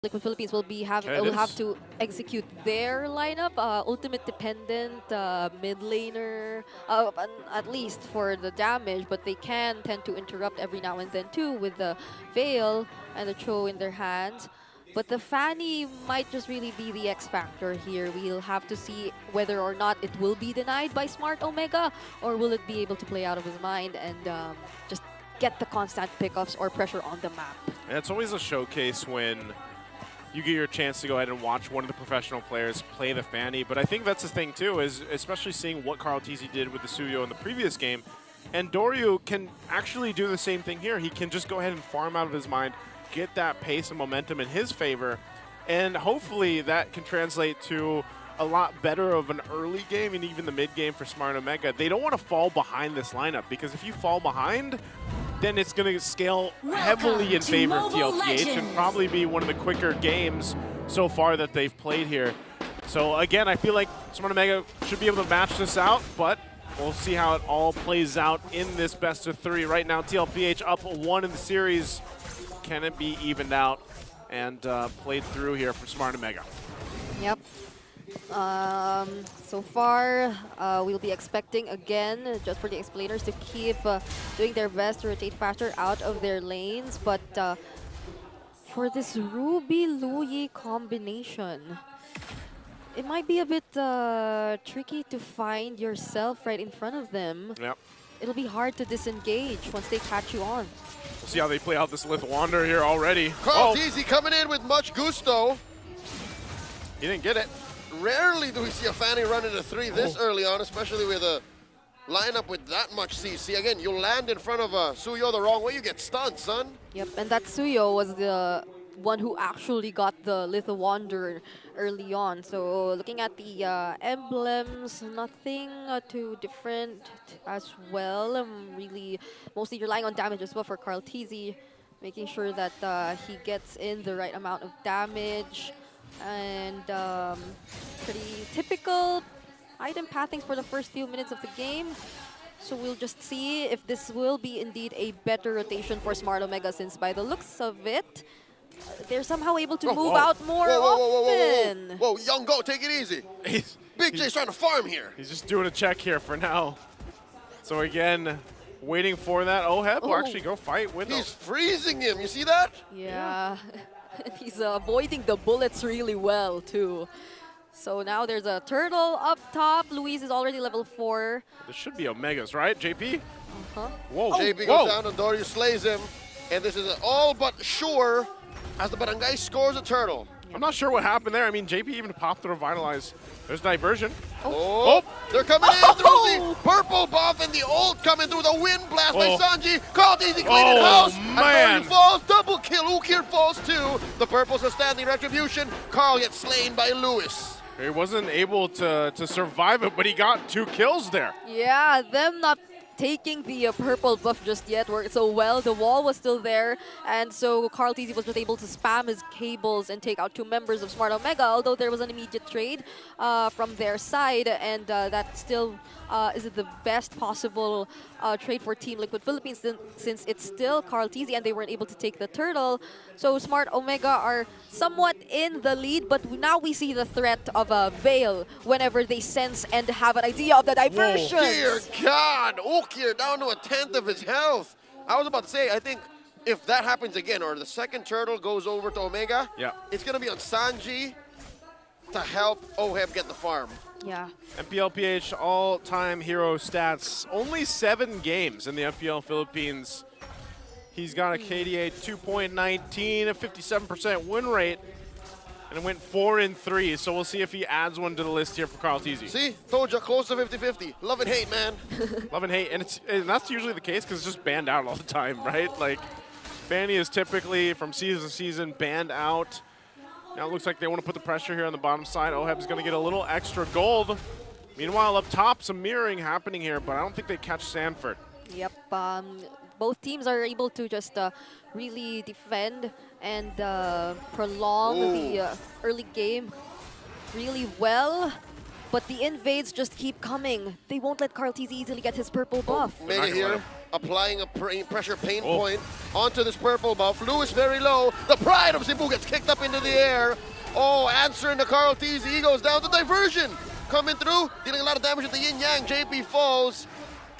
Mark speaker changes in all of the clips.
Speaker 1: Liquid Philippines will have to execute their lineup, ultimate dependent, mid laner, at least for the damage, but they can tend to interrupt every now and then too with the Veil and the Cho in their hands. But the Fanny might just really be the X factor here. We'll have to see whether or not it will be denied by Smart Omega, or will it be able to play out of his mind and just get the constant pickups or pressure on the map.
Speaker 2: And it's always a showcase when you get your chance to go ahead and watch one of the professional players play the Fanny. But I think that's the thing too, is especially seeing what Carl Tizzy did with the Suyo in the previous game. And Doryu can actually do the same thing here. He can just go ahead and farm out of his mind, get that pace and momentum in his favor, and hopefully that can translate to a lot better of an early game and even the mid game for Smart Omega. They don't want to fall behind this lineup, because if you fall behind, then it's going to scale heavily in favor of MPLPH and probably be one of the quicker games so far that they've played here. So again, I feel like Smart Omega should be able to match this out, but we'll see how it all plays out in this best of three. Right now, MPLPH up 1 in the series. Can it be evened out and played through here for Smart Omega?
Speaker 1: Yep. So far, we'll be expecting again, just for the explainers, to keep doing their best to rotate faster out of their lanes. But for this Ruby Luyi combination, it might be a bit tricky to find yourself right in front of them.
Speaker 2: Yep.
Speaker 1: It'll be hard to disengage once they catch you on.
Speaker 2: We'll see how they play out this Lith Wander here already.
Speaker 3: Carl Tizzy coming in with much gusto.
Speaker 2: He didn't get it.
Speaker 3: Rarely do we see a Fanny run into 3 this early on, especially with a lineup with that much CC. Again, you land in front of Suyo the wrong way, you get stunned, son.
Speaker 1: Yep, and that Suyo was the one who actually got the Little Wander early on. So looking at the emblems, nothing too different as well. Really mostly relying on damage as well for Carl Tizzy, making sure that he gets in the right amount of damage. And pretty typical item pathings for the first few minutes of the game. So we'll just see if this will be indeed a better rotation for Smart Omega, since by the looks of it, they're somehow able to move out more often.
Speaker 3: Whoa, Young Go, take it easy. Big J's trying to farm here.
Speaker 2: He's just doing a check here for now. So again, waiting for that. Oheb will actually go fight with him.
Speaker 3: He's freezing him, you see that?
Speaker 1: Yeah. He's avoiding the bullets really well, too. So now there's a turtle up top. Luis is already level 4.
Speaker 2: This should be Omegas, right, JP?
Speaker 3: Whoa. JP goes down and Doryu slays him. And this is all but sure as the Barangay scores a turtle.
Speaker 2: I'm not sure what happened there. I mean, JP even popped the Revitalize. There's Diversion.
Speaker 3: They're coming in through the purple buff and the ult coming through the wind blast by Sanji. Carl Tizzy cleaning house.
Speaker 2: Man.
Speaker 3: And Doryu falls. Double kill. Ukir falls too. The purples are standing retribution. Carl gets slain by Lewis.
Speaker 2: He wasn't able to survive it, but he got 2 kills there.
Speaker 1: Yeah, them not taking the purple buff just yet worked so well. The wall was still there, and so Carl Tizzy was just able to spam his cables and take out 2 members of Smart Omega, although there was an immediate trade from their side, and that still is the best possible trade for Team Liquid Philippines, since it's still Carl Tizzy and they weren't able to take the turtle. So Smart Omega are somewhat in the lead, but now we see the threat of a Veil whenever they sense and have an idea of the diversion.
Speaker 3: Dear God, Ukir down to 1/10 of his health. I was about to say, I think if that happens again, or the second turtle goes over to Omega, it's going to be on Sanji to help Oheb get the farm.
Speaker 1: Yeah.
Speaker 2: MPLPH all-time hero stats. Only 7 games in the MPL Philippines. He's got a KDA 2.19, a 57% win rate, and it went 4 in 3. So we'll see if he adds one to the list here for Carl Tizzy.
Speaker 3: See, told you, close to 50-50. Love and hate, man.
Speaker 2: Love and hate, and that's usually the case because it's just banned out all the time, right? Like, Fanny is typically from season to season banned out. Now it looks like they want to put the pressure here on the bottom side. Oheb's going to get a little extra gold. Meanwhile, up top, some mirroring happening here, but I don't think they catch Sanford.
Speaker 1: Yep. Both teams are able to just really defend and prolong the early game really well. But the invades just keep coming. They won't let Carl Tizzy easily get his purple buff.
Speaker 3: Mega here. applying a pressure pain point onto this purple buff. Lewis very low. The pride of Cebu gets kicked up into the air. Oh, answering the Carl TZ. He goes down. The diversion coming through, dealing a lot of damage with the yin yang. JP falls,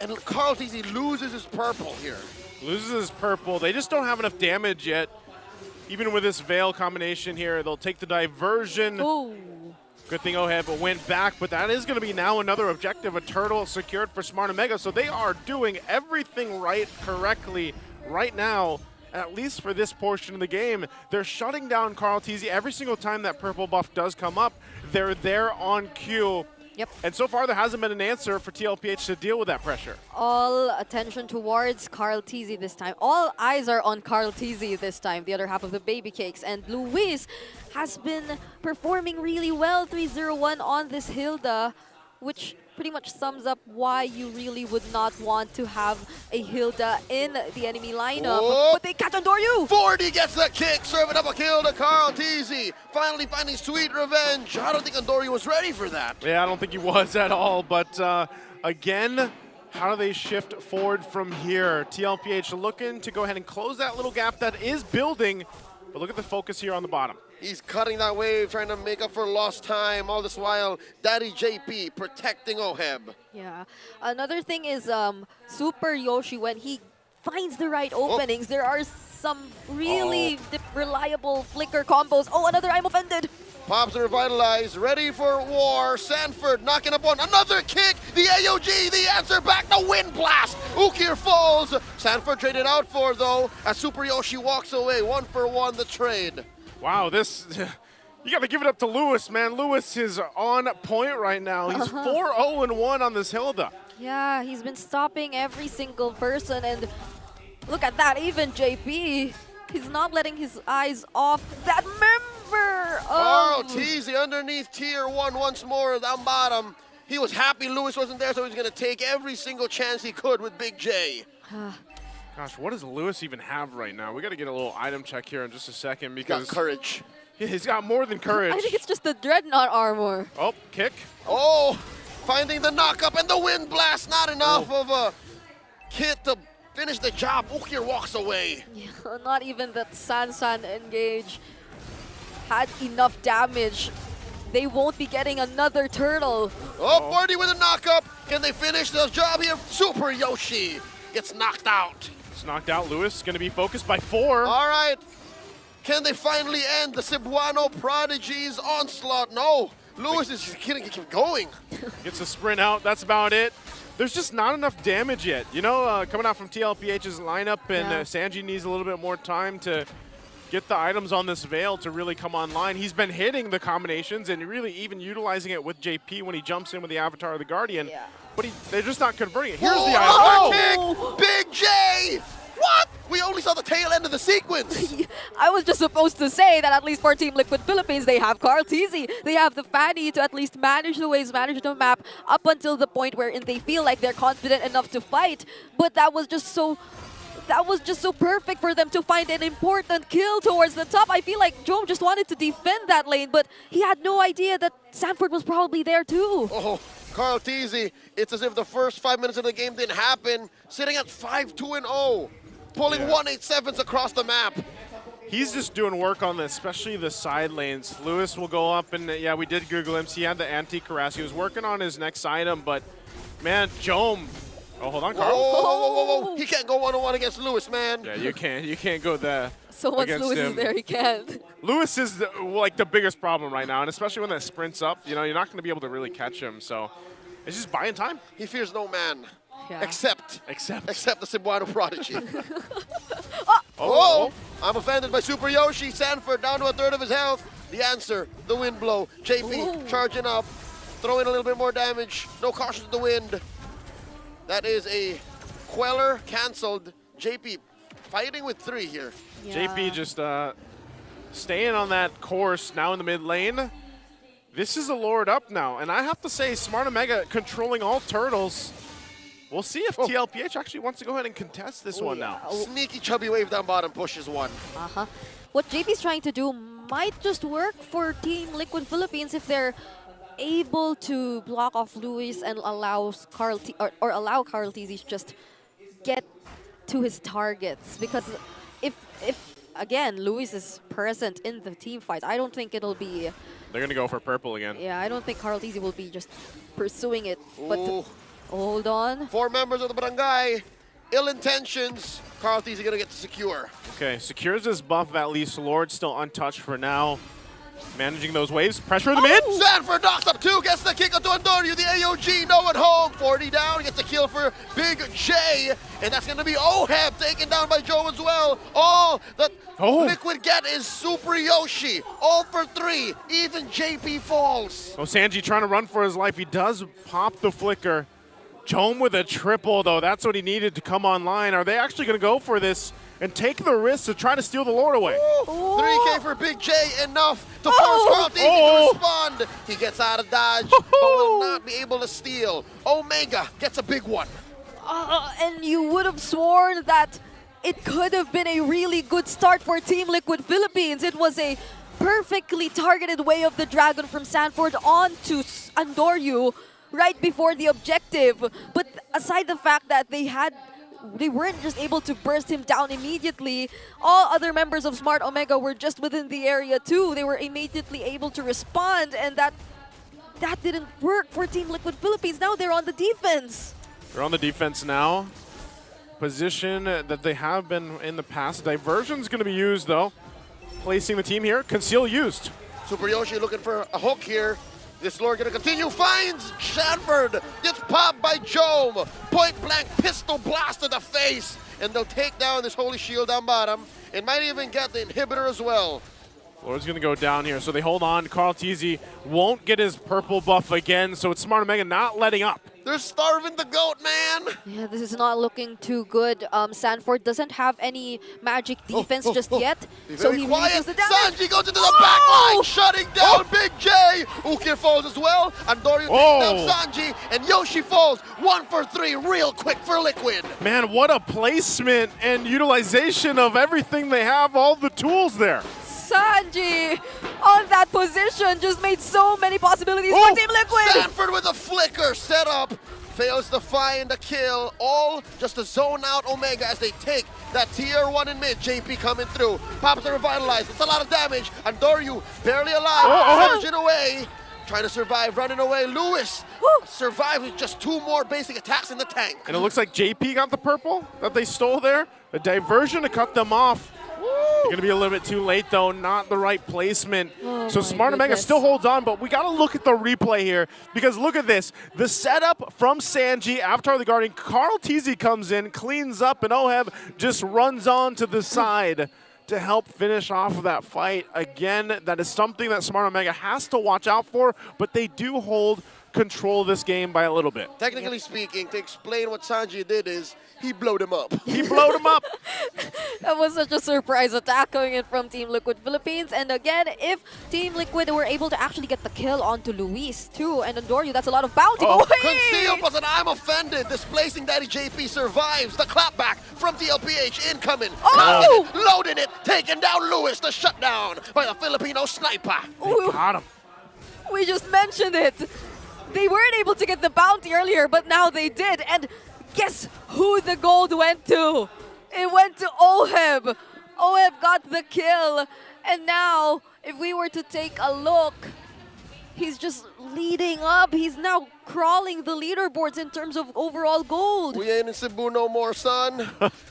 Speaker 3: and Carl TZ loses his purple here.
Speaker 2: Loses his purple. They just don't have enough damage yet. Even with this Veil combination here, they'll take the diversion.
Speaker 1: Ooh.
Speaker 2: Good thing Oheb went back, but that is going to be now another objective, a turtle secured for Smart Omega. So they are doing everything right, correctly right now, at least for this portion of the game. They're shutting down Carl TZ every single time that purple buff does come up. They're there on cue.
Speaker 1: Yep.
Speaker 2: And so far, there hasn't been an answer for TLPH to deal with that pressure.
Speaker 1: All attention towards Carl TZ this time. All eyes are on Carl TZ this time, the other half of the Baby Cakes. And Luis has been performing really well, 3-0-1 on this Hilda, which pretty much sums up why you really would not want to have a Hilda in the enemy lineup.
Speaker 3: Whoa.
Speaker 1: But they catch on Doryu!
Speaker 3: 40 gets the kick, serving up a kill to Carl TZ. Finally finding sweet revenge. I don't think Andori was ready for that.
Speaker 2: Yeah, I don't think he was at all. But again, how do they shift forward from here? TLPH looking to go ahead and close that little gap that is building. But look at the focus here on the bottom.
Speaker 3: He's cutting that wave, trying to make up for lost time. All this while, Daddy JP protecting Oheb.
Speaker 1: Yeah. Another thing is Super Yoshi, when he finds the right openings, there are some really reliable flicker combos. Oh, another I'm offended.
Speaker 3: Pops revitalized, ready for war. Sanford knocking up on another kick. The AOG, the answer back, the wind blast. Ukir falls. Sanford traded out for, though, as Super Yoshi walks away. 1-for-1 the trade.
Speaker 2: Wow, this, you got to give it up to Lewis, man. Lewis is on point right now. He's 4-0-1 on this Hilda.
Speaker 1: Yeah, he's been stopping every single person, and look at that, even JP, he's not letting his eyes off that member.
Speaker 3: Oh, Teasy underneath tier 1 once more down bottom. He was happy Lewis wasn't there, so he's going to take every single chance he could with Big J.
Speaker 2: Gosh, what does Lewis even have right now? We got to get a little item check here in just a second because
Speaker 3: He's got courage.
Speaker 2: He's got more than courage.
Speaker 1: I think it's just the Dreadnought armor.
Speaker 2: Oh, kick.
Speaker 3: Oh, finding the knock-up and the wind blast. Not enough of a kit to finish the job. Ukir walks away.
Speaker 1: Yeah, not even that Sansan engage had enough damage. They won't be getting another turtle.
Speaker 3: Oh, Party with a knock-up. Can they finish the job here? Super Yoshi gets knocked out.
Speaker 2: It's knocked out. Lewis going to be focused by 4.
Speaker 3: All right. Can they finally end the Cebuano Prodigy's onslaught? No. Lewis is going to keep going.
Speaker 2: Gets a sprint out. That's about it. There's just not enough damage yet. You know, coming out from TLPH's lineup, and Sanji needs a little bit more time to get the items on this Veil to really come online. He's been hitting the combinations and really even utilizing it with JP when he jumps in with the Avatar of the Guardian.
Speaker 1: Yeah.
Speaker 2: But they're just not converting it. Here's the
Speaker 3: item. Kick! Big J! What? We only saw the tail end of the sequence.
Speaker 1: I was just supposed to say that at least for Team Liquid Philippines, they have Carl TZ. They have the Fanny to at least manage the waves, manage the map up until the point wherein they feel like they're confident enough to fight. But that was just so perfect for them to find an important kill towards the top. I feel like Joe just wanted to defend that lane, but he had no idea that Sanford was probably there too.
Speaker 3: Oh, Carl TZ, it's as if the first 5 minutes of the game didn't happen. Sitting at 5-2-0, pulling 187s across the map.
Speaker 2: He's just doing work on this, especially the side lanes. Lewis will go up, and yeah, we did Google him. He had the anti-Karas. He was working on his next item, but man, Jome. Oh, hold on, Carl.
Speaker 3: Whoa. He can't go one-on-one against Lewis, man.
Speaker 2: Yeah, you can't. You can't go there.
Speaker 1: So once Lewis is there, he can't.
Speaker 2: Lewis is the biggest problem right now, and especially when that sprints up, you know, you're not going to be able to really catch him. So it's just buying time.
Speaker 3: He fears no man,
Speaker 1: Yeah.
Speaker 3: except the Cebuano Prodigy.
Speaker 2: Oh,
Speaker 3: I'm offended by Super Yoshi. Sanford down to a third of his health. The answer, the wind blow. JP charging up, throwing a little bit more damage. No caution to the wind. That is a Queller canceled. JP fighting with 3 here.
Speaker 1: Yeah.
Speaker 2: JP just staying on that course now in the mid lane. This is a Lord up now, and I have to say, Smart Omega controlling all turtles. We'll see if TLPH actually wants to go ahead and contest this one now.
Speaker 3: Sneaky chubby wave down bottom pushes 1.
Speaker 1: What JP's trying to do might just work for Team Liquid Philippines if they're able to block off Luis and allow Carl TZ just get to his targets, because if again Luis is present in the team fights, I don't think it'll be.
Speaker 2: They're gonna go for purple again.
Speaker 1: Yeah, I don't think Carl Tizzy will be just pursuing it. But
Speaker 3: Ooh.
Speaker 1: hold on.
Speaker 3: 4 members of the barangay, ill intentions. Carl Tizzy gonna get to secure.
Speaker 2: Okay, secures this buff at least. Lord still untouched for now. Managing those waves. Pressure in the mid.
Speaker 3: Sanford knocks up 2, gets the kick onto Antonio. The AOG, no one home. 40 down, gets a kill for Big J. And that's going to be Oheb taken down by Joe as well. All that Liquid get is Super Yoshi. All for 3. Even JP falls.
Speaker 2: Oh, Sanji trying to run for his life. He does pop the flicker. Jome with a triple, though. That's what he needed to come online. Are they actually going to go for this and take the risk to try to steal the Lord away?
Speaker 3: Ooh. 3K for Big J, enough to force Carl Tizzy to respond. He gets out of dodge, but will not be able to steal. Omega gets a big one.
Speaker 1: And you would have sworn that it could have been a really good start for Team Liquid Philippines. It was a perfectly targeted way of the Dragon from Sanford onto Andoryu right before the objective. But aside the fact that they weren't just able to burst him down immediately, all other members of Smart Omega were just within the area too. They were immediately able to respond, and that didn't work for Team Liquid Philippines. Now they're on the defense.
Speaker 2: They're on the defense now. Position that they have been in the past. Diversion's going to be used, though. Placing the team here. Conceal used.
Speaker 3: Super Yoshi looking for a hook here. This Lord gonna continue, finds Sanford, gets popped by Jome. Point blank pistol blast to the face, and they'll take down this Holy Shield down bottom, and might even get the inhibitor as well.
Speaker 2: Lord's gonna go down here, so they hold on. Carl Tizzy won't get his purple buff again, so it's Smart Omega not letting up.
Speaker 3: They're starving the goat, man.
Speaker 1: Yeah, this is not looking too good. Sanford doesn't have any magic defense just yet, so he releases the damage.
Speaker 3: Sanji goes into the back line, shutting down Big J. Ukir falls as well. Andorio takes down Sanji, and Yoshi falls. 1 for 3, real quick for Liquid.
Speaker 2: Man, what a placement and utilization of everything they have, all the tools there.
Speaker 1: Sanji on that position just made so many possibilities for Team Liquid.
Speaker 3: Sanford with a flicker set up. Fails to find a kill. All just to zone out Omega as they take that tier 1 in mid. JP coming through. Pops to revitalize. It's a lot of damage. Andoryu barely alive. Surging away. Trying to survive, running away. Lewis survives with just 2 more basic attacks in the tank.
Speaker 2: And it looks like JP got the purple that they stole there. A diversion to cut them off. You're going to be a little bit too late, though. Not the right placement. So Smart Omega still holds on, but we got to look at the replay here, because look at this. The setup from Sanji after the guarding. Carl Tizzy comes in, cleans up, and Oheb just runs on to the side to help finish off of that fight. Again, that is something that Smart Omega has to watch out for, but they do hold control of this game by a little bit.
Speaker 3: Technically speaking, to explain what Sanji did is he blowed him up.
Speaker 2: He blowed him up.
Speaker 1: That was such a surprise attack coming in from Team Liquid Philippines. And again, if Team Liquid were able to actually get the kill onto Luis too, and Andoryu, that's a lot of bounty.
Speaker 3: Conceal, but I'm offended. Displacing Daddy JP survives. The clapback from TLPH incoming. Loading it, taking down Lewis. The shutdown by the Filipino sniper.
Speaker 2: They got him.
Speaker 1: We just mentioned it. They weren't able to get the bounty earlier, but now they did. And guess who the gold went to? It went to Oheb. Oheb got the kill. And now, if we were to take a look, he's just leading up. He's now crawling the leaderboards in terms of overall gold.
Speaker 3: We ain't in Cebu no more, son.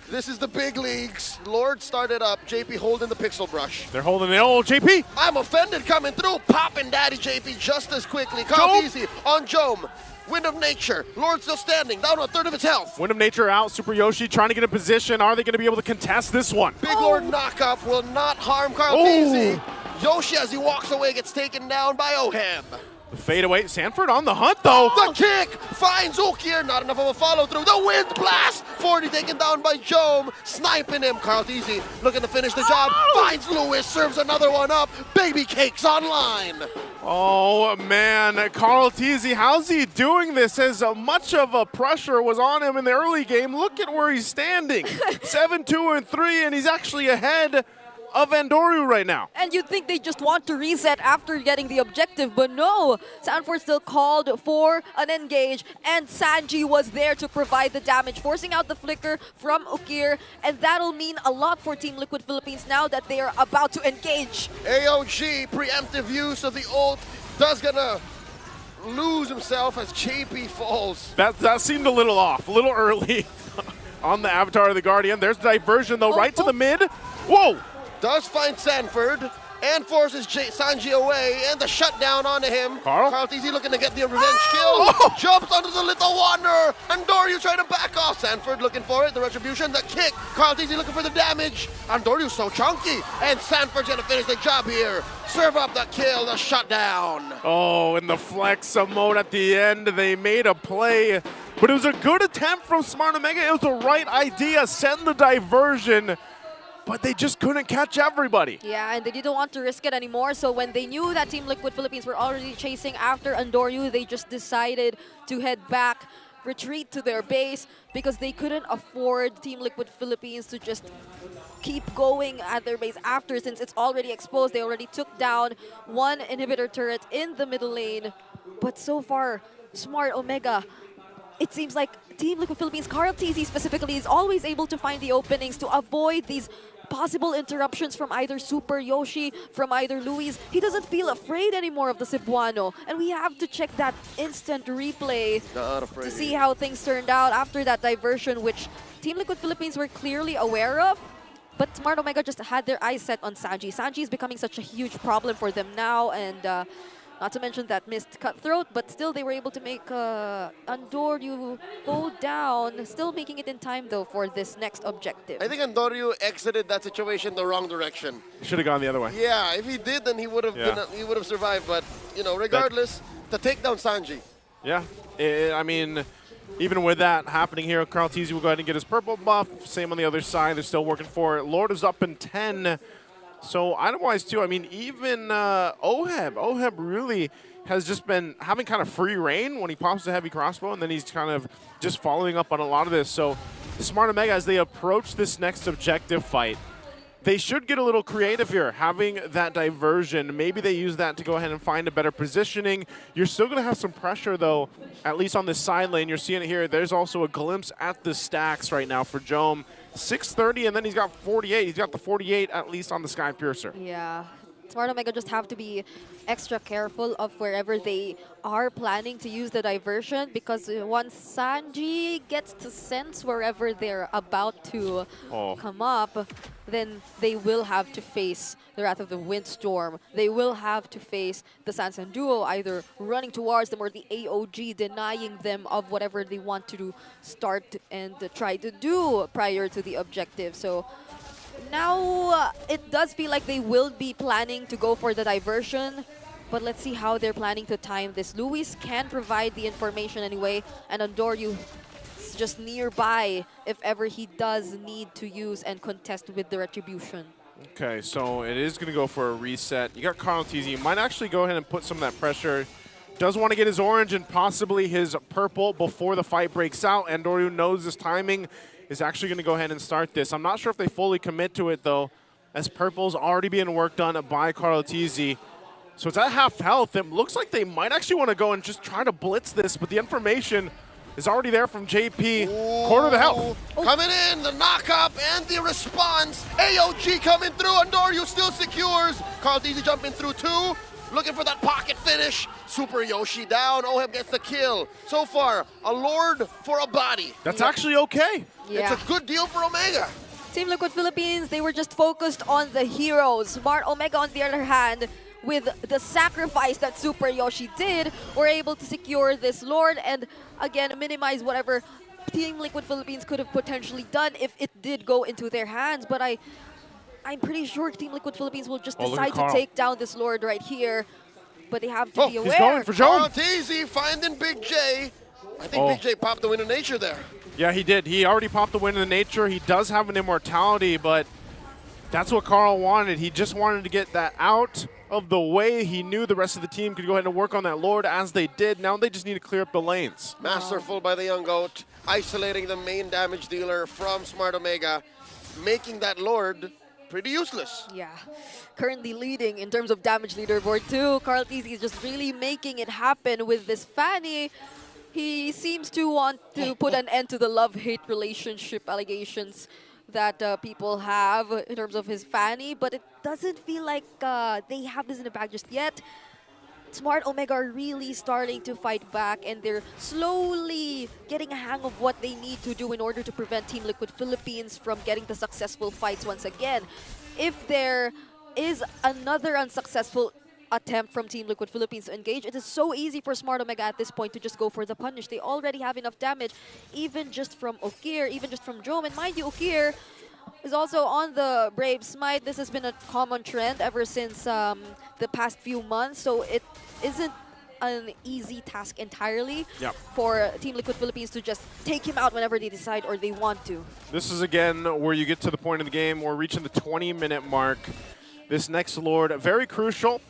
Speaker 3: This is the big leagues. Lord started up. JP holding the pixel brush.
Speaker 2: They're holding it. Oh, JP.
Speaker 3: I'm offended coming through. Popping Daddy JP just as quickly. Carl Tizzy on Jome. Wind of Nature. Lord still standing. Down to a third of its health.
Speaker 2: Wind of Nature out. Super Yoshi trying to get a position. Are they going to be able to contest this one?
Speaker 3: Big Lord knockup will not harm Carl Tizzy. Yoshi, as he walks away, gets taken down by Oheb.
Speaker 2: The fadeaway. Sanford on the hunt, though.
Speaker 3: The kick finds Ukir. Not enough of a follow-through. The wind blast. 40 taken down by Jome. Sniping him. Carl Tizzy looking to finish the job. Finds Lewis. Serves another one up. Baby Cakes online.
Speaker 2: Oh, man. Carl Tizzy, how's he doing this? As much of a pressure was on him in the early game. Look at where he's standing. 7-2-3, and he's actually ahead of Andoryu right now.
Speaker 1: And you'd think they just want to reset after getting the objective, but no. Sanford still called for an engage, and Sanji was there to provide the damage, forcing out the flicker from Ukir, and that'll mean a lot for Team Liquid Philippines now that they are about to engage.
Speaker 3: AOG, preemptive use of the ult, does gonna lose himself as JP falls.
Speaker 2: That seemed a little off, a little early on the Avatar of the Guardian. There's diversion though, right to the mid. Whoa!
Speaker 3: Does find Sanford and forces Sanji away, and the shutdown onto him. Carl TZ looking to get the revenge kill. Jumps onto the Little Wanderer. Andoryu trying to back off. Sanford looking for it, the retribution, the kick. Carl TZ looking for the damage. Andoryu's so chunky, and Sanford's gonna finish the job here. Serve up the kill, the shutdown.
Speaker 2: Oh, and the flex mode at the end. They made a play, but it was a good attempt from Smart Omega. It was the right idea, send the diversion, but they just couldn't catch everybody.
Speaker 1: Yeah, and they didn't want to risk it anymore, so when they knew that Team Liquid Philippines were already chasing after Andoryu, they just decided to head back, retreat to their base, because they couldn't afford Team Liquid Philippines to just keep going at their base after, since it's already exposed. They already took down one inhibitor turret in the middle lane, but so far, Smart Omega, it seems like Team Liquid Philippines, Carl TZ specifically, is always able to find the openings to avoid these possible interruptions from either Super Yoshi, from either Luis. He doesn't feel afraid anymore of the Cebuano, and we have to check that instant replay to see how things turned out after that diversion, which Team Liquid Philippines were clearly aware of. But Smart Omega just had their eyes set on Sanji. Sanji is becoming such a huge problem for them now, and not to mention that missed cutthroat, but still they were able to make Andoryu go down, still making it in time though for this next objective.
Speaker 3: I think Andoryu exited that situation the wrong direction.
Speaker 2: Should have gone the other way.
Speaker 3: Yeah, if he did, then he would have he would have survived. But you know, regardless, to take down Sanji.
Speaker 2: Yeah, I mean, even with that happening here, Carl TZ will go ahead and get his purple buff. Same on the other side, they're still working for it. Lord is up in 10. So item-wise too, I mean, even Oheb really has just been having kind of free reign when he pops the heavy crossbow, and then he's kind of just following up on a lot of this. So Smart Omega, as they approach this next objective fight, they should get a little creative here, having that diversion. Maybe they use that to go ahead and find a better positioning. You're still going to have some pressure, though, at least on this side lane. You're seeing it here. There's also a glimpse at the stacks right now for Jome. 630, and then he's got 48. He's got the 48 at least on the Sky Piercer.
Speaker 1: Yeah. Smart Omega just have to be extra careful of wherever they are planning to use the diversion, because once Sanji gets to sense wherever they're about to come up, then they will have to face the Wrath of the Windstorm. They will have to face the Sansan duo either running towards them or the AOG denying them of whatever they want to start and try to do prior to the objective. So now it does feel like they will be planning to go for the diversion, but let's see how they're planning to time this. Luis can provide the information anyway, and Andoryu is just nearby if ever he does need to use and contest with the retribution.
Speaker 2: Okay, so it is going to go for a reset. You got Carl TZ. You might actually go ahead and put some of that pressure. Does want to get his orange and possibly his purple before the fight breaks out. Andoryu knows his timing is actually going to go ahead and start this. I'm not sure if they fully commit to it, though, as purple's already being worked on by Carl TZ. So it's at half health. It looks like they might actually want to go and just try to blitz this, but the information is already there from JP. Quarter the health.
Speaker 3: Coming in, the knock-up and the response. AOG coming through. Andoryu still secures. Carl TZ jumping through too. Looking for that pocket finish. Super Yoshi down. Oheb gets the kill. So far, a Lord for a body.
Speaker 2: That's actually okay.
Speaker 1: Yeah.
Speaker 3: It's a good deal for Omega.
Speaker 1: Team Liquid Philippines, they were just focused on the heroes. Smart Omega, on the other hand, with the sacrifice that Super Yoshi did, were able to secure this Lord and, again, minimize whatever Team Liquid Philippines could have potentially done if it did go into their hands. But I'm pretty sure Team Liquid Philippines will just decide to take down this Lord right here. But they have to be aware.
Speaker 2: He's going for Jome.
Speaker 3: Carl TZ finding Big J. I think Big J popped the Wind of Nature there.
Speaker 2: Yeah, he did. He already popped the Wind of Nature. He does have an immortality, but that's what Carl wanted. He just wanted to get that out of the way. He knew the rest of the team could go ahead and work on that Lord as they did. Now they just need to clear up the lanes.
Speaker 3: Masterful by the Young Goat, isolating the main damage dealer from Smart Omega, making that Lord pretty useless.
Speaker 1: Yeah, currently leading in terms of damage leaderboard too. karl'tez is just really making it happen with this Fanny. He seems to want to put an end to the love-hate relationship allegations that people have in terms of his Fanny, but it doesn't feel like they have this in the bag just yet. Smart Omega are really starting to fight back, and they're slowly getting a hang of what they need to do in order to prevent Team Liquid Philippines from getting the successful fights once again. If there is another unsuccessful attempt from Team Liquid Philippines to engage, it is so easy for Smart Omega at this point to just go for the punish. They already have enough damage, even just from Okir, even just from Jome. And mind you, Okir is also on the Brave Smite. This has been a common trend ever since the past few months, so it isn't an easy task entirely for Team Liquid Philippines to just take him out whenever they decide or they want to.
Speaker 2: This is, again, where you get to the point of the game. We're reaching the 20-minute mark. This next Lord, very crucial.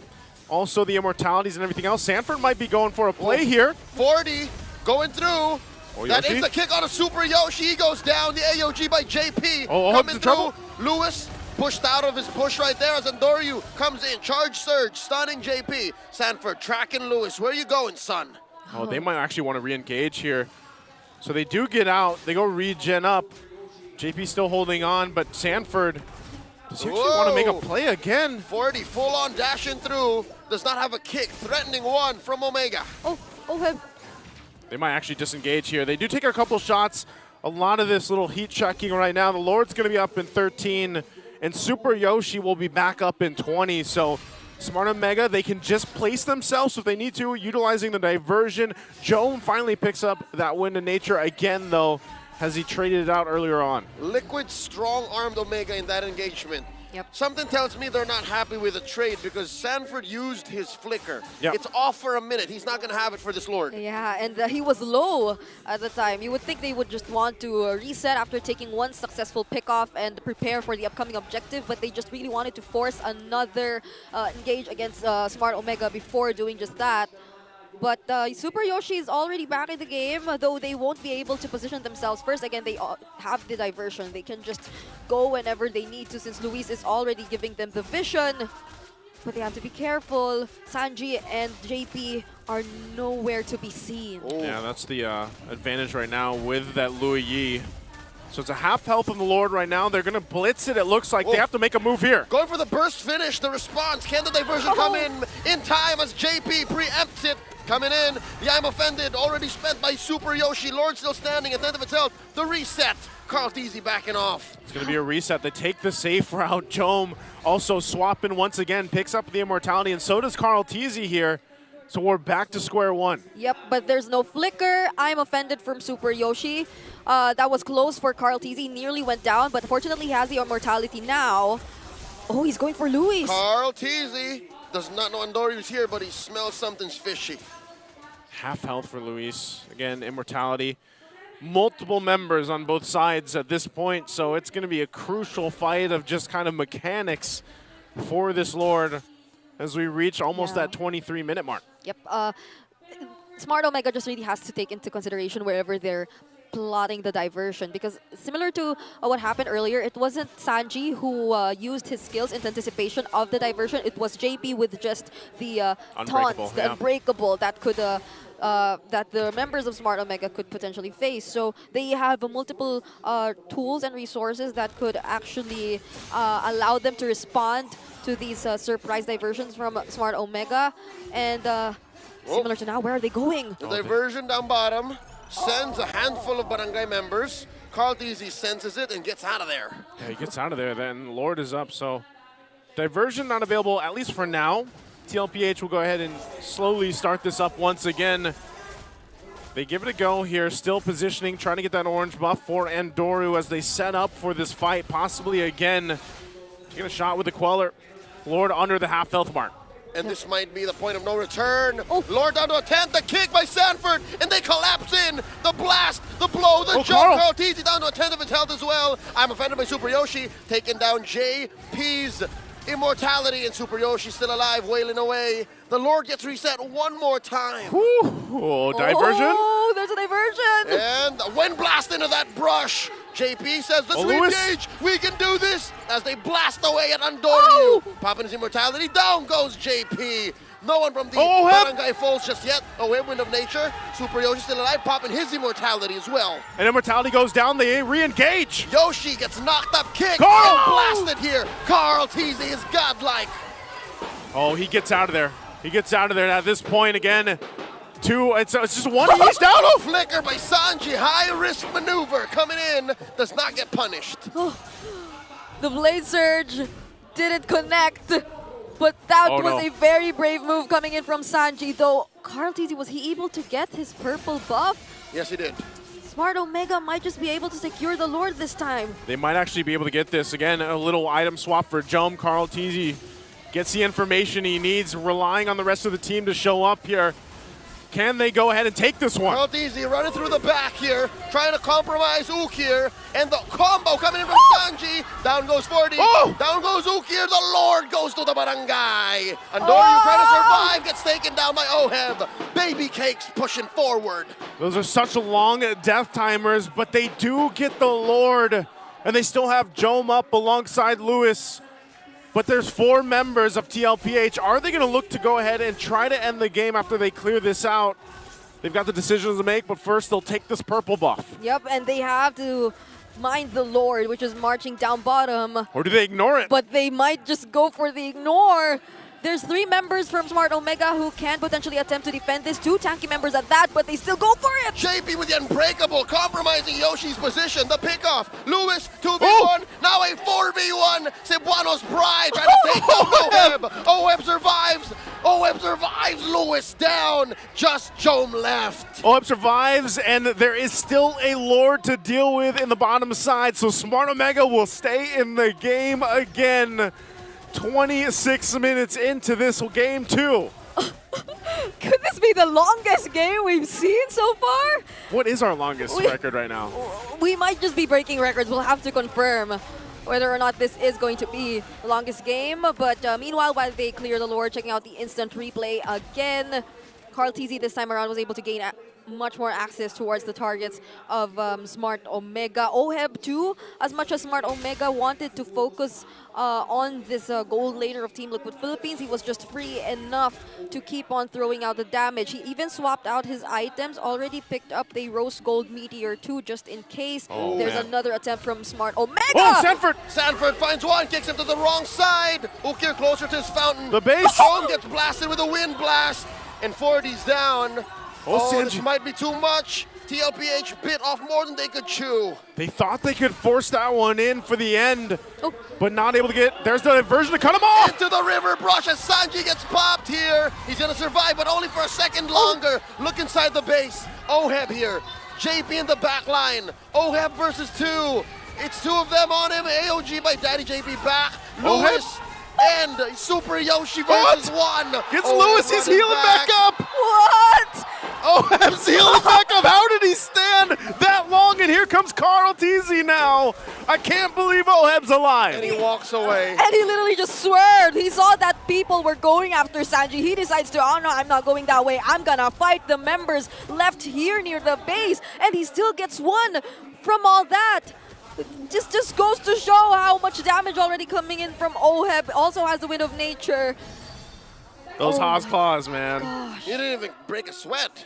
Speaker 2: Also, the immortalities and everything else. Sanford might be going for a play here.
Speaker 3: 40, going through.
Speaker 2: Oh,
Speaker 3: that is the kick on a Super Yoshi. He goes down. The AOG by JP.
Speaker 2: Coming through.
Speaker 3: Trouble. Lewis pushed out of his push right there as Andoryu comes in. Charge surge, stunning JP. Sanford tracking Lewis. Where you going, son?
Speaker 2: Oh, they might actually want to re-engage here. So they do get out. They go regen up. JP still holding on, but Sanford, does he actually want to make a play again?
Speaker 3: 40 full on dashing through. Does not have a kick. Threatening one from Omega.
Speaker 2: They might actually disengage here. They do take a couple shots. A lot of this little heat checking right now. The Lord's going to be up in 13, and Super Yoshi will be back up in 20. So Smart Omega, they can just place themselves if they need to, utilizing the diversion. Jome finally picks up that Wind of Nature again, though, as he traded it out earlier on.
Speaker 3: Liquid strong-armed Omega in that engagement. Something tells me they're not happy with the trade because Sanford used his flicker. It's off for a minute. He's not going to have it for this Lord.
Speaker 1: Yeah, and he was low at the time. You would think they would just want to reset after taking one successful pickoff and prepare for the upcoming objective, but they just really wanted to force another engage against Smart Omega before doing just that. But Super Yoshi is already back in the game, though they won't be able to position themselves first. Again, they have the diversion. They can just go whenever they need to since Luis is already giving them the vision. But they have to be careful. Sanji and JP are nowhere to be seen.
Speaker 2: Yeah, that's the advantage right now with that Louis Yi. So it's a half health on the Lord right now. They're going to blitz it. It looks like they have to make a move here.
Speaker 3: Going for the burst finish. The response. Can the diversion come in time as JP preempts it? Coming in. The I'm offended. Already spent by Super Yoshi. Lord still standing at the end of its health. The reset. karl'tez backing off.
Speaker 2: It's going to be a reset. They take the safe route. Jome also swapping once again. Picks up the immortality, and so does karl'tez here. So we're back to square one.
Speaker 1: Yep, but there's no flicker. I'm offended from Super Yoshi. That was close for karl'tez. Nearly went down, but fortunately he has the immortality now. Oh, he's going for Luis.
Speaker 3: karl'tez does not know Andoryu's here, but he smells something's fishy.
Speaker 2: Half health for Luis. Again, immortality. Multiple members on both sides at this point, so it's going to be a crucial fight of just kind of mechanics for this Lord as we reach almost that 23-minute mark.
Speaker 1: Yep. Smart Omega just really has to take into consideration wherever they're plotting the diversion, because similar to what happened earlier, it wasn't Sanji who used his skills in anticipation of the diversion. It was JP with just the taunts, the unbreakable that could that the members of Smart Omega could potentially face. So they have multiple tools and resources that could actually allow them to respond to these surprise diversions from Smart Omega. And similar to now, where are they going?
Speaker 3: The diversion down bottom sends a handful of barangay members. karl'tez senses it and gets out of there.
Speaker 2: Yeah, he gets out of there. Then Lord is up. So diversion not available, at least for now. MPLPH will go ahead and slowly start this up once again. They give it a go here, still positioning, trying to get that orange buff for Andoryu as they set up for this fight, possibly again. Taking a shot with the Queller. Lord under the half health mark.
Speaker 3: And this might be the point of no return. Lord down to a 10th, the kick by Sanford, and they collapse in. The blast, the blow, the jump. karl'tez down to a 10th of his health as well. I'm offended by Super Yoshi, taking down JP's immortality, and Super Yoshi still alive, wailing away. The Lord gets reset one more time.
Speaker 2: Oh, diversion.
Speaker 1: Oh, there's a diversion.
Speaker 3: And a wind blast into that brush. JP says, let's
Speaker 2: Lewis.
Speaker 3: re-engage. We can do this. As they blast away at Andoryu.
Speaker 1: Oh!
Speaker 3: Popping his immortality. Down goes JP. No one from the
Speaker 2: Oheb.
Speaker 3: Barangay falls just yet. Oheb, Wind of Nature. Super Yoshi still alive, popping his immortality as well.
Speaker 2: And immortality goes down, they re-engage.
Speaker 3: Yoshi gets knocked up, kick.
Speaker 2: Carl!
Speaker 3: Blasted here. Carl TZ is godlike.
Speaker 2: Oh, he gets out of there. He gets out of there at this point again. It's just one each down.
Speaker 3: Oh, flicker by Sanji. High risk maneuver coming in. Does not get punished.
Speaker 1: The Blade Surge didn't connect. But that was a very brave move coming in from Sanji, though Carl TZ, was he able to get his purple buff?
Speaker 3: Yes, he did.
Speaker 1: Smart Omega might just be able to secure the Lord this time.
Speaker 2: They might actually be able to get this. Again, a little item swap for Jom. Carl TZ gets the information he needs, relying on the rest of the team to show up here. Can they go ahead and take this one?
Speaker 3: Carl TZ running through the back here, trying to compromise Ook here, and the combo coming in from Sanji. Down goes 40.
Speaker 2: Oh!
Speaker 3: Down goes Ook here. The Lord goes to the barangay. Andoryu trying to survive, gets taken down by Oheb. Baby Cakes pushing forward.
Speaker 2: Those are such long death timers, but they do get the Lord, and they still have Jom up alongside Lewis. But there's 4 members of TLPH. Are they going to look to go ahead and try to end the game after they clear this out? They've got the decisions to make, but first they'll take this purple buff.
Speaker 1: Yep, and they have to mind the Lord, which is marching down bottom.
Speaker 2: Or do they ignore it?
Speaker 1: But they might just go for the ignore. There's 3 members from Smart Omega who can potentially attempt to defend this. 2 tanky members at that, but they still go for it.
Speaker 3: JP with the unbreakable, compromising Yoshi's position. The pickoff. Lewis, 2v1. Now a 4v1. Cebuano's pride trying to take down Oheb. Oheb survives. Oheb survives. Lewis down. Just Jom left.
Speaker 2: Oheb survives, and there is still a Lord to deal with in the bottom side, so Smart Omega will stay in the game again. 26 minutes into this game 2.
Speaker 1: Could this be the longest game we've seen so far?
Speaker 2: What is our longest record right now?
Speaker 1: We might just be breaking records. We'll have to confirm whether or not this is going to be the longest game. But meanwhile, while they clear the Lord, checking out the instant replay again, Carl TZ this time around was able to gain much more access towards the targets of Smart Omega. Oheb too, as much as Smart Omega wanted to focus on this gold laner of Team Liquid Philippines, he was just free enough to keep on throwing out the damage. He even swapped out his items, already picked up the Rose Gold Meteor too, just in case. There's another attempt from Smart Omega!
Speaker 2: Oh, Sanford!
Speaker 3: Sanford finds one, kicks him to the wrong side. Ukir closer to his fountain.
Speaker 2: The base!
Speaker 3: Jom gets blasted with a wind blast, and 40's down. This might be too much. TLPH bit off more than they could chew.
Speaker 2: They thought they could force that one in for the end, but not able to get. There's the diversion to cut him off.
Speaker 3: Into the river brush as Sanji gets popped here. He's going to survive, but only for a second longer. Look inside the base. Oheb here. JP in the back line. Oheb versus 2. It's 2 of them on him. AOG by Daddy JP back. Lewis and Super Yoshi versus 1.
Speaker 2: Gets Lewis. He's healing back up.
Speaker 1: What?
Speaker 2: Oheb's healing back up. How did he stand that long? And here comes Carl TZ now. I can't believe Oheb's alive.
Speaker 3: And he walks away.
Speaker 1: And he literally just swerved. He saw that people were going after Sanji. He decides to, oh no, I'm not going that way. I'm gonna fight the members left here near the base. And he still gets 1 from all that. Just goes to show how much damage already coming in from Oheb. Also has the Wind of Nature.
Speaker 2: Those Haas claws, man.
Speaker 1: Gosh.
Speaker 3: He didn't even break a sweat.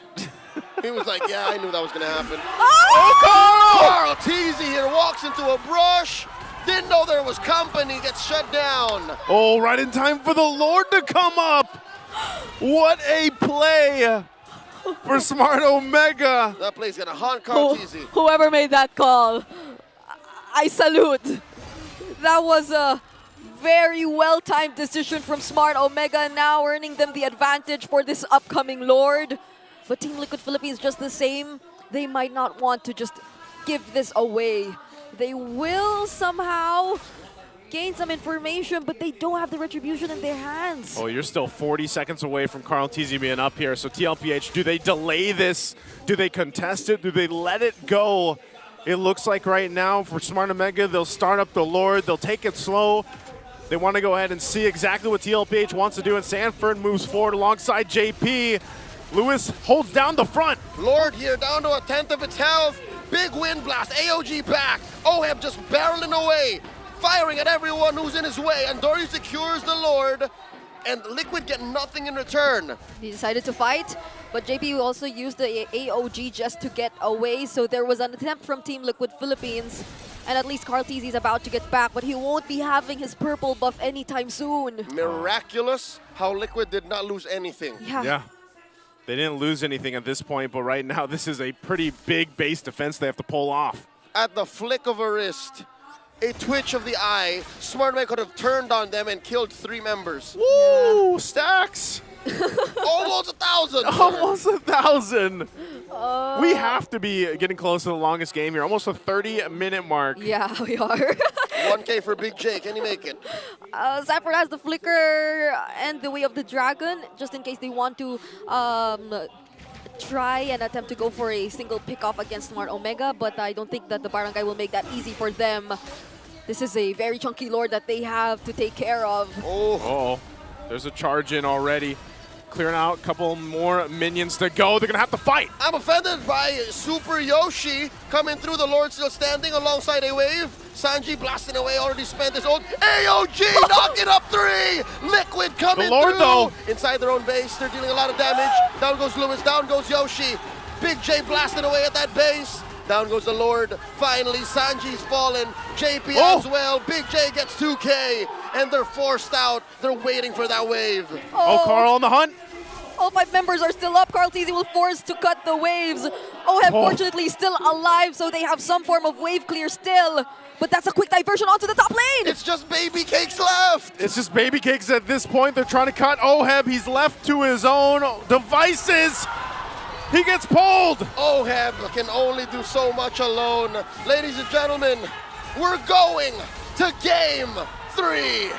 Speaker 3: He was like, yeah, I knew that was going to happen.
Speaker 1: Oh!
Speaker 3: Carl TZ here walks into a brush. Didn't know there was company. Gets shut down.
Speaker 2: Oh, right in time for the Lord to come up. What a play for Smart Omega.
Speaker 3: That play's going to haunt Carl TZ.
Speaker 1: Whoever made that call, I salute. That was a very well-timed decision from Smart Omega, now earning them the advantage for this upcoming Lord. But Team Liquid Philippines just the same. They might not want to just give this away. They will somehow gain some information, but they don't have the retribution in their hands.
Speaker 2: Oh, you're still 40 seconds away from Carl TZ being up here. So TLPH, do they delay this? Do they contest it? Do they let it go? It looks like right now for Smart Omega, they'll start up the Lord. They'll take it slow. They want to go ahead and see exactly what TLPH wants to do, and Sanford moves forward alongside JP. Lewis holds down the front.
Speaker 3: Lord here down to 1/10 of its health. Big wind blast. AOG back. Oheb just barreling away, firing at everyone who's in his way, and Dory secures the Lord, and Liquid get nothing in return.
Speaker 1: He decided to fight, but JP also used the AOG just to get away, so there was an attempt from Team Liquid Philippines, and at least Carl is about to get back, but he won't be having his purple buff anytime soon.
Speaker 3: Miraculous how Liquid did not lose anything.
Speaker 2: Yeah. They didn't lose anything at this point, but right now this is a pretty big base defense they have to pull off. At
Speaker 3: the flick of a wrist, a twitch of the eye, SmartMan could have turned on them and killed 3 members.
Speaker 2: Woo! Stacks!
Speaker 3: Almost 1,000!
Speaker 2: Almost 1,000! We have to be getting close to the longest game here. Almost a 30-minute mark.
Speaker 1: Yeah, we are.
Speaker 3: 1K for Big J. Can he make it?
Speaker 1: Cypher has the Flicker and the Way of the Dragon, just in case they want to try and attempt to go for a single pick-off against Smart Omega, but I don't think that the Barangay will make that easy for them. This is a very chunky Lord that they have to take care of.
Speaker 2: Oh, there's a charge in already. Clearing out a couple more minions to go. They're going to have to fight.
Speaker 3: I'm offended by Super Yoshi coming through. The Lord still standing alongside a wave. Sanji blasting away, already spent his own. AOG knocking up 3. Liquid coming
Speaker 2: the Lord,
Speaker 3: through.
Speaker 2: Though.
Speaker 3: Inside their own base, they're dealing a lot of damage. Down goes Lewis, down goes Yoshi. Big J blasting away at that base. Down goes the Lord. Finally, Sanji's fallen. JP as well. Big J gets 2K, and they're forced out. They're waiting for that wave.
Speaker 2: Oh, Carl on the hunt.
Speaker 1: All 5 members are still up. Carl will force to cut the waves. Oheb fortunately still alive, so they have some form of wave clear still. But that's a quick diversion onto the top lane.
Speaker 3: It's just baby cakes left.
Speaker 2: It's just baby cakes at this point. They're trying to cut Oheb. He's left to his own devices. He gets pulled.
Speaker 3: Oheb can only do so much alone. Ladies and gentlemen, we're going to game 3.